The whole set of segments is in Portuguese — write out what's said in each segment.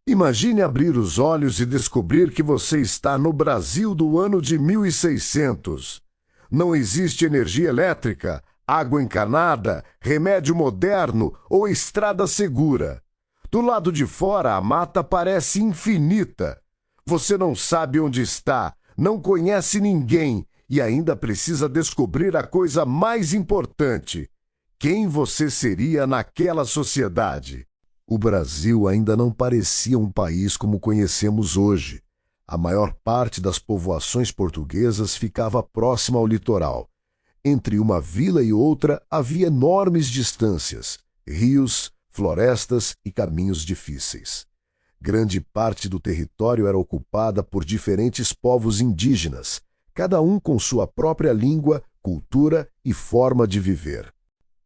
Imagine abrir os olhos e descobrir que você está no Brasil do ano de 1600. Não existe energia elétrica, água encanada, remédio moderno ou estrada segura. Do lado de fora, a mata parece infinita. Você não sabe onde está, não conhece ninguém e ainda precisa descobrir a coisa mais importante: quem você seria naquela sociedade. O Brasil ainda não parecia um país como conhecemos hoje. A maior parte das povoações portuguesas ficava próxima ao litoral. Entre uma vila e outra havia enormes distâncias, rios, florestas e caminhos difíceis. Grande parte do território era ocupada por diferentes povos indígenas, cada um com sua própria língua, cultura e forma de viver.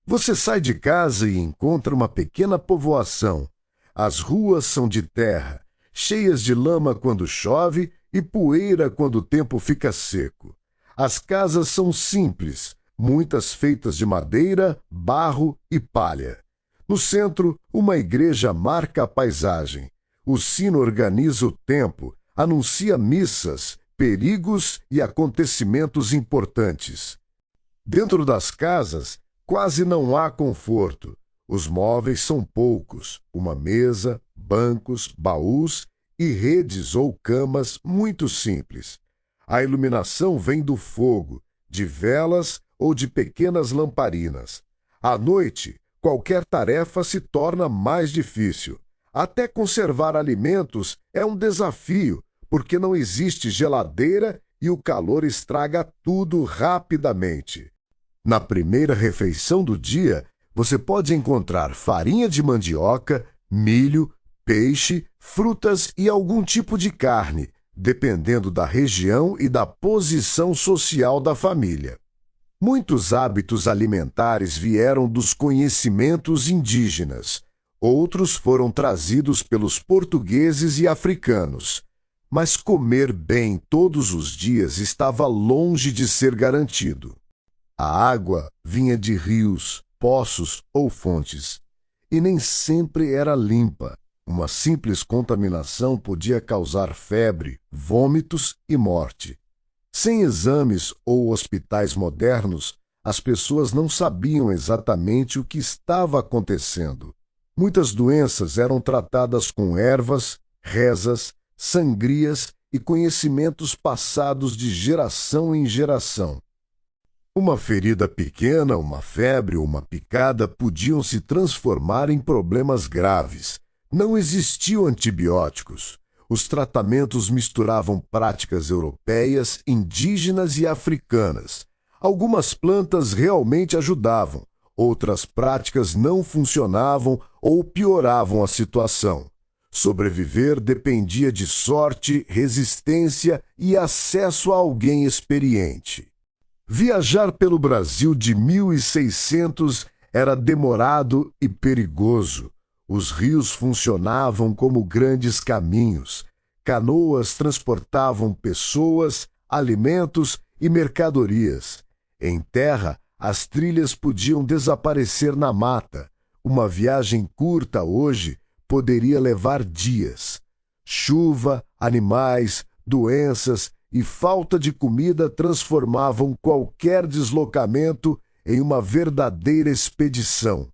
Você sai de casa e encontra uma pequena povoação. As ruas são de terra, cheias de lama quando chove e poeira quando o tempo fica seco. As casas são simples, muitas feitas de madeira, barro e palha. No centro, uma igreja marca a paisagem. O sino organiza o tempo, anuncia missas, perigos e acontecimentos importantes. Dentro das casas, quase não há conforto. Os móveis são poucos, uma mesa, bancos, baús e redes ou camas muito simples. A iluminação vem do fogo, de velas ou de pequenas lamparinas. À noite, qualquer tarefa se torna mais difícil. Até conservar alimentos é um desafio, porque não existe geladeira e o calor estraga tudo rapidamente. Na primeira refeição do dia, você pode encontrar farinha de mandioca, milho, peixe, frutas e algum tipo de carne, dependendo da região e da posição social da família. Muitos hábitos alimentares vieram dos conhecimentos indígenas. Outros foram trazidos pelos portugueses e africanos. Mas comer bem todos os dias estava longe de ser garantido. A água vinha de rios, poços ou fontes, e nem sempre era limpa. Uma simples contaminação podia causar febre, vômitos e morte. Sem exames ou hospitais modernos, as pessoas não sabiam exatamente o que estava acontecendo. Muitas doenças eram tratadas com ervas, rezas, sangrias e conhecimentos passados de geração em geração. Uma ferida pequena, uma febre ou uma picada podiam se transformar em problemas graves. Não existiam antibióticos. Os tratamentos misturavam práticas europeias, indígenas e africanas. Algumas plantas realmente ajudavam, outras práticas não funcionavam ou pioravam a situação. Sobreviver dependia de sorte, resistência e acesso a alguém experiente. Viajar pelo Brasil de 1600 era demorado e perigoso. Os rios funcionavam como grandes caminhos. Canoas transportavam pessoas, alimentos e mercadorias. Em terra, as trilhas podiam desaparecer na mata. Uma viagem curta hoje poderia levar dias. Chuva, animais, doenças e falta de comida transformavam qualquer deslocamento em uma verdadeira expedição.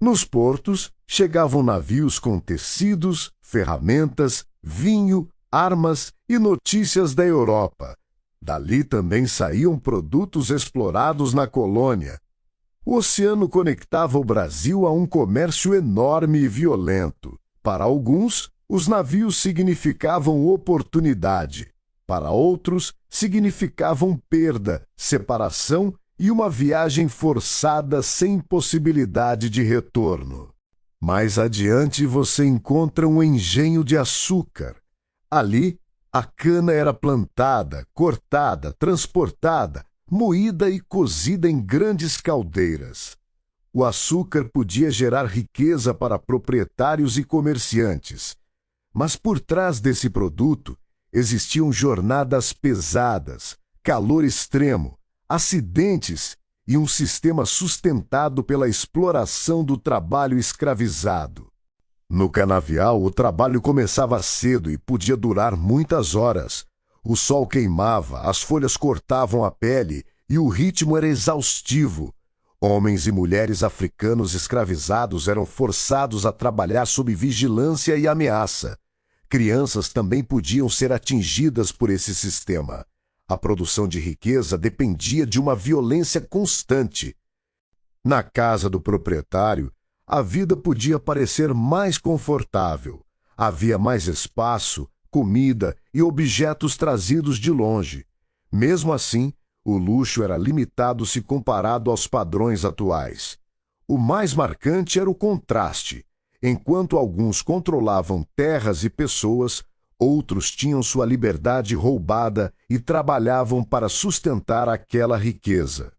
Nos portos, chegavam navios com tecidos, ferramentas, vinho, armas e notícias da Europa. Dali também saíam produtos explorados na colônia. O oceano conectava o Brasil a um comércio enorme e violento. Para alguns, os navios significavam oportunidade. Para outros, significavam perda, separação e uma viagem forçada sem possibilidade de retorno. Mais adiante você encontra um engenho de açúcar. Ali, a cana era plantada, cortada, transportada, moída e cozida em grandes caldeiras. O açúcar podia gerar riqueza para proprietários e comerciantes. Mas por trás desse produto, existiam jornadas pesadas, calor extremo, acidentes e um sistema sustentado pela exploração do trabalho escravizado. No canavial, o trabalho começava cedo e podia durar muitas horas. O sol queimava, as folhas cortavam a pele e o ritmo era exaustivo. Homens e mulheres africanos escravizados eram forçados a trabalhar sob vigilância e ameaça. Crianças também podiam ser atingidas por esse sistema. A produção de riqueza dependia de uma violência constante. Na casa do proprietário, a vida podia parecer mais confortável. Havia mais espaço, comida e objetos trazidos de longe. Mesmo assim, o luxo era limitado se comparado aos padrões atuais. O mais marcante era o contraste. Enquanto alguns controlavam terras e pessoas, outros tinham sua liberdade roubada e trabalhavam para sustentar aquela riqueza.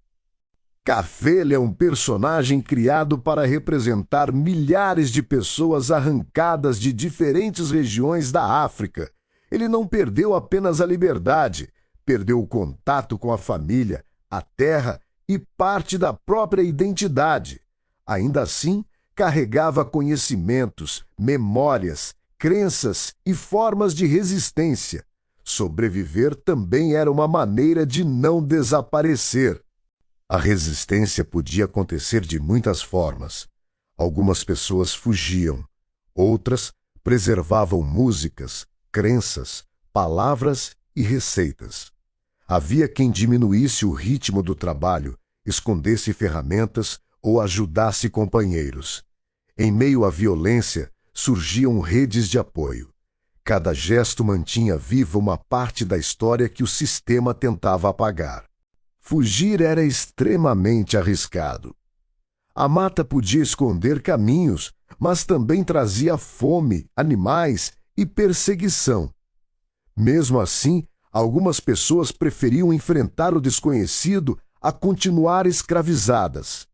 Kafele é um personagem criado para representar milhares de pessoas arrancadas de diferentes regiões da África. Ele não perdeu apenas a liberdade, perdeu o contato com a família, a terra e parte da própria identidade. Ainda assim, carregava conhecimentos, memórias, crenças e formas de resistência. Sobreviver também era uma maneira de não desaparecer. A resistência podia acontecer de muitas formas. Algumas pessoas fugiam, outras preservavam músicas, crenças, palavras e receitas. Havia quem diminuísse o ritmo do trabalho, escondesse ferramentas ou ajudasse companheiros. Em meio à violência, surgiam redes de apoio. Cada gesto mantinha viva uma parte da história que o sistema tentava apagar. Fugir era extremamente arriscado. A mata podia esconder caminhos, mas também trazia fome, animais e perseguição. Mesmo assim, algumas pessoas preferiam enfrentar o desconhecido a continuar escravizadas.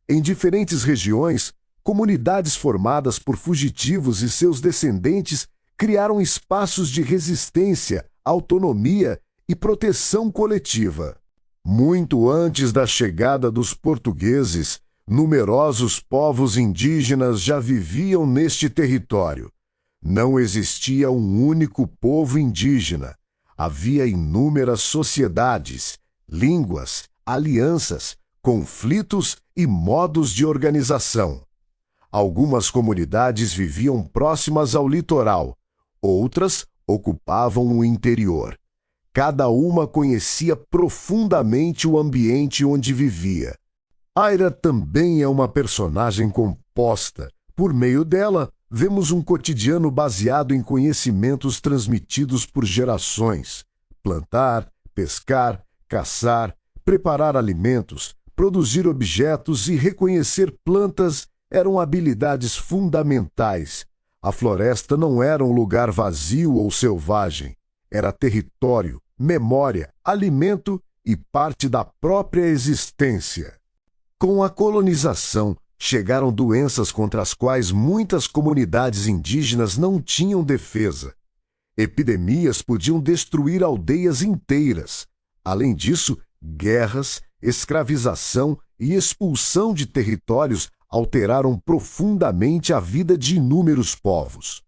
Em diferentes regiões, comunidades formadas por fugitivos e seus descendentes criaram espaços de resistência, autonomia e proteção coletiva. Muito antes da chegada dos portugueses, numerosos povos indígenas já viviam neste território. Não existia um único povo indígena. Havia inúmeras sociedades, línguas, alianças, conflitos e modos de organização. Algumas comunidades viviam próximas ao litoral, outras ocupavam o interior. Cada uma conhecia profundamente o ambiente onde vivia. Aira também é uma personagem composta. Por meio dela, vemos um cotidiano baseado em conhecimentos transmitidos por gerações. Plantar, pescar, caçar, preparar alimentos, produzir objetos e reconhecer plantas eram habilidades fundamentais. A floresta não era um lugar vazio ou selvagem. Era território, memória, alimento e parte da própria existência. Com a colonização, chegaram doenças contra as quais muitas comunidades indígenas não tinham defesa. Epidemias podiam destruir aldeias inteiras. Além disso, guerras, escravização e expulsão de territórios alteraram profundamente a vida de inúmeros povos.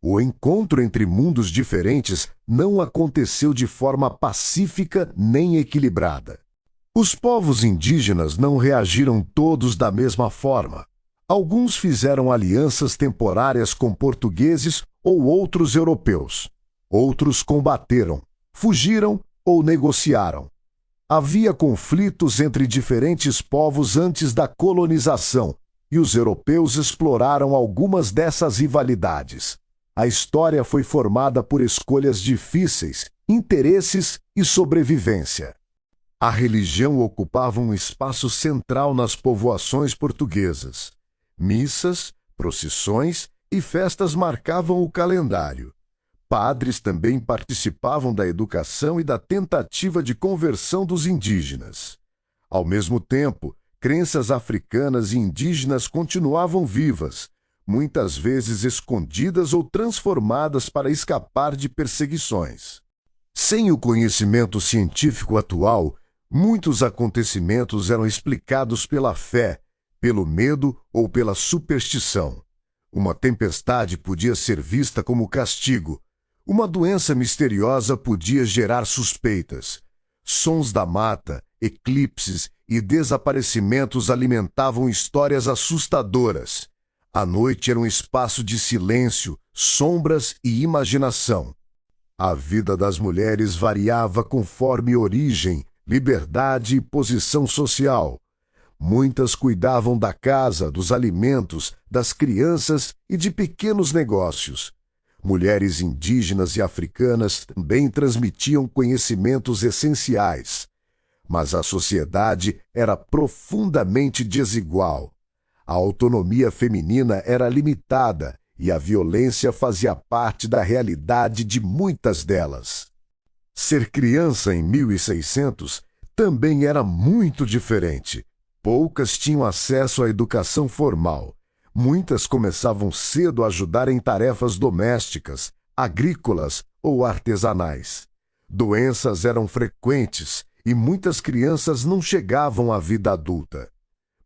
O encontro entre mundos diferentes não aconteceu de forma pacífica nem equilibrada. Os povos indígenas não reagiram todos da mesma forma. Alguns fizeram alianças temporárias com portugueses ou outros europeus. Outros combateram, fugiram ou negociaram. Havia conflitos entre diferentes povos antes da colonização, e os europeus exploraram algumas dessas rivalidades. A história foi formada por escolhas difíceis, interesses e sobrevivência. A religião ocupava um espaço central nas povoações portuguesas. Missas, procissões e festas marcavam o calendário. Padres também participavam da educação e da tentativa de conversão dos indígenas. Ao mesmo tempo, crenças africanas e indígenas continuavam vivas, muitas vezes escondidas ou transformadas para escapar de perseguições. Sem o conhecimento científico atual, muitos acontecimentos eram explicados pela fé, pelo medo ou pela superstição. Uma tempestade podia ser vista como castigo. Uma doença misteriosa podia gerar suspeitas. Sons da mata, eclipses e desaparecimentos alimentavam histórias assustadoras. A noite era um espaço de silêncio, sombras e imaginação. A vida das mulheres variava conforme origem, liberdade e posição social. Muitas cuidavam da casa, dos alimentos, das crianças e de pequenos negócios. Mulheres indígenas e africanas também transmitiam conhecimentos essenciais. Mas a sociedade era profundamente desigual. A autonomia feminina era limitada e a violência fazia parte da realidade de muitas delas. Ser criança em 1600 também era muito diferente. Poucas tinham acesso à educação formal. Muitas começavam cedo a ajudar em tarefas domésticas, agrícolas ou artesanais. Doenças eram frequentes e muitas crianças não chegavam à vida adulta.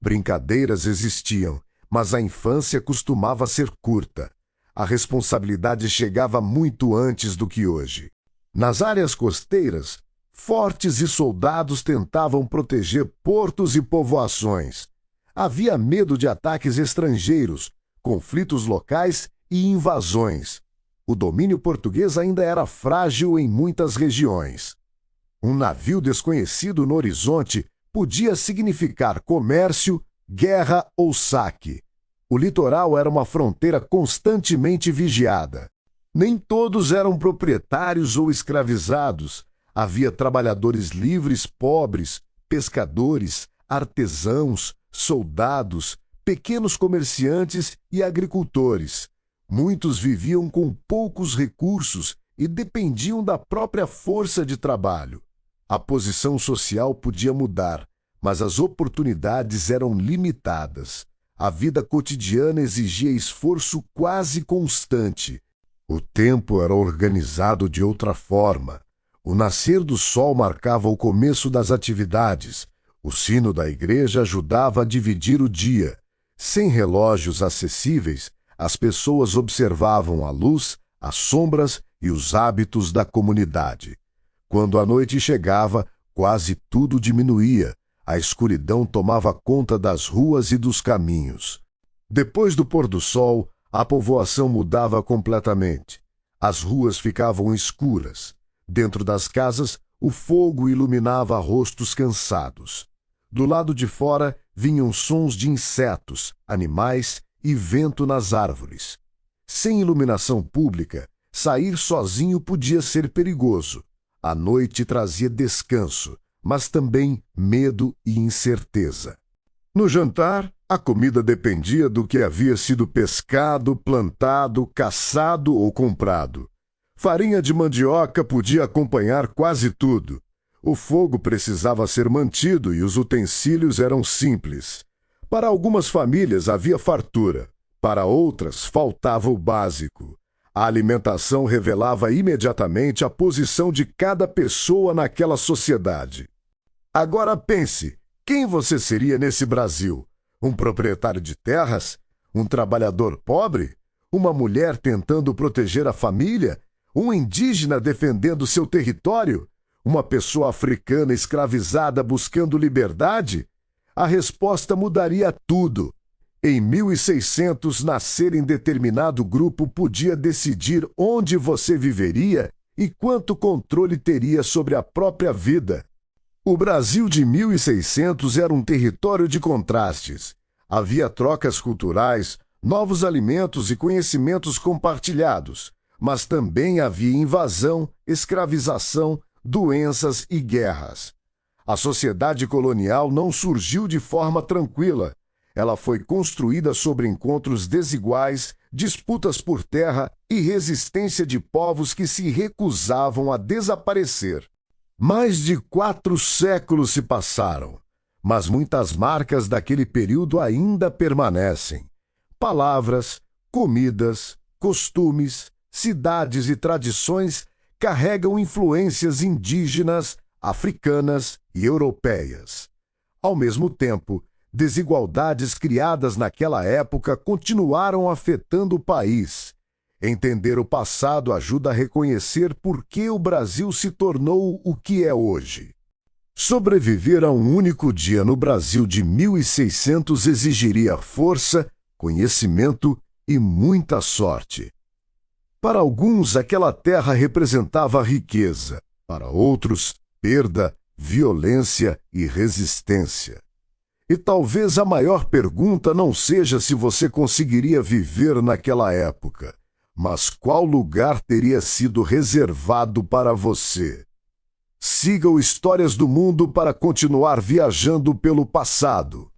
Brincadeiras existiam, mas a infância costumava ser curta. A responsabilidade chegava muito antes do que hoje. Nas áreas costeiras, fortes e soldados tentavam proteger portos e povoações. Havia medo de ataques estrangeiros, conflitos locais e invasões. O domínio português ainda era frágil em muitas regiões. Um navio desconhecido no horizonte podia significar comércio, guerra ou saque. O litoral era uma fronteira constantemente vigiada. Nem todos eram proprietários ou escravizados. Havia trabalhadores livres pobres, pescadores, artesãos, soldados, pequenos comerciantes e agricultores. Muitos viviam com poucos recursos e dependiam da própria força de trabalho. A posição social podia mudar, mas as oportunidades eram limitadas. A vida cotidiana exigia esforço quase constante. O tempo era organizado de outra forma. O nascer do sol marcava o começo das atividades. O sino da igreja ajudava a dividir o dia. Sem relógios acessíveis, as pessoas observavam a luz, as sombras e os hábitos da comunidade. Quando a noite chegava, quase tudo diminuía. A escuridão tomava conta das ruas e dos caminhos. Depois do pôr do sol, a povoação mudava completamente. As ruas ficavam escuras. Dentro das casas, o fogo iluminava rostos cansados. Do lado de fora, vinham sons de insetos, animais e vento nas árvores. Sem iluminação pública, sair sozinho podia ser perigoso. A noite trazia descanso, mas também medo e incerteza. No jantar, a comida dependia do que havia sido pescado, plantado, caçado ou comprado. Farinha de mandioca podia acompanhar quase tudo. O fogo precisava ser mantido e os utensílios eram simples. Para algumas famílias havia fartura, para outras faltava o básico. A alimentação revelava imediatamente a posição de cada pessoa naquela sociedade. Agora pense, quem você seria nesse Brasil? Um proprietário de terras? Um trabalhador pobre? Uma mulher tentando proteger a família? Um indígena defendendo seu território? Uma pessoa africana escravizada buscando liberdade? A resposta mudaria tudo. Em 1600, nascer em determinado grupo podia decidir onde você viveria e quanto controle teria sobre a própria vida. O Brasil de 1600 era um território de contrastes. Havia trocas culturais, novos alimentos e conhecimentos compartilhados, mas também havia invasão, escravização, doenças e guerras. A sociedade colonial não surgiu de forma tranquila. Ela foi construída sobre encontros desiguais, disputas por terra e resistência de povos que se recusavam a desaparecer. Mais de 4 séculos se passaram, mas muitas marcas daquele período ainda permanecem. Palavras, comidas, costumes, cidades e tradições carregam influências indígenas, africanas e europeias. Ao mesmo tempo, Desigualdades criadas naquela época continuaram afetando o país. Entender o passado ajuda a reconhecer por que o Brasil se tornou o que é hoje. Sobreviver a um único dia no Brasil de 1600 exigiria força, conhecimento e muita sorte. Para alguns, aquela terra representava riqueza. Para outros, perda, violência e resistência. E talvez a maior pergunta não seja se você conseguiria viver naquela época, mas qual lugar teria sido reservado para você. Siga o Histórias do Mundo para continuar viajando pelo passado.